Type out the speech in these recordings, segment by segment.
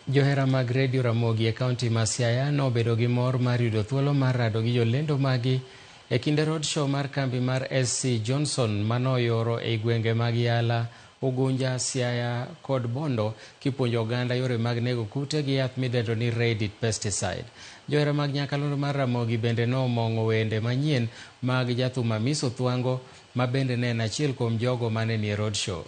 Johera mag Radio Ramogi e kaunti ma Siaya nobedo gi mor mar yudo thuolo mar rado gi jolendo magi e kinde road show mar kambi mar SC Johnson manoyoro e gwenge mag Yala, Ugunja, Siaya kod Bondo kipuonjo oganda yore mag nego kute gi yath midendo ni Reddit pesticide. Johera mag nyakalondo mar Ramogi bende nomong'o wende manyien mag jathum Amiso Thwango ma bende ne en achiel kuom jogo mane nie road show.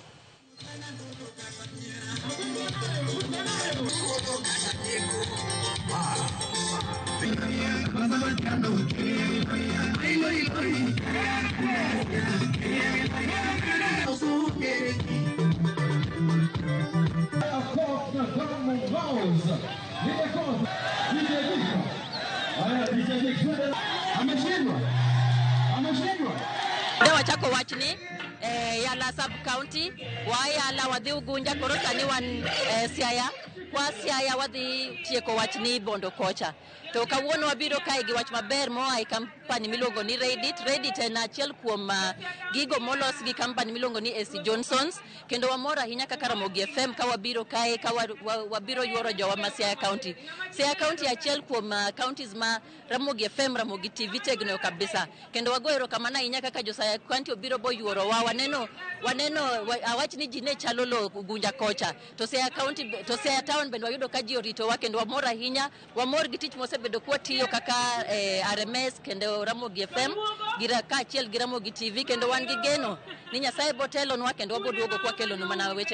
Wachako wachni Yala sub county wa Yala wadhi Ugunja koro sani wan Siaya kwa Siaya wadhi tieko wachni Bondo kocha. To kawuono wabiro kae gi wach maber moa e company miluongo ni Reddit en achiel kuom gigo molos gi company miluongo ni SC Johnsons, kendo wamor ahinya kaka Ramogi FM ka wabiro kae ka wabiro yuoro jowa ma Siaya County. Siaya County achiel kuom counties ma Ramogi FM, Ramogi TV tegno kabisa. Kendo wagoero kamana ahinya kaka jo Siaya County obiro bo yuoro wa waneno awachni ji ne chalo lo Ugunja kocha. To Siaya County to Siaya Town bende wayudo ka ji orito wa kendo wamor ahinya, wamor gi tich mosebedo kwa tiyo kaka RMS kendo Ramogi FM gira ka achiel gi Ramogi TV kendo wan gi geno ni Nyasaye botelonwa kendo waboduogo kwa kelonu mana weche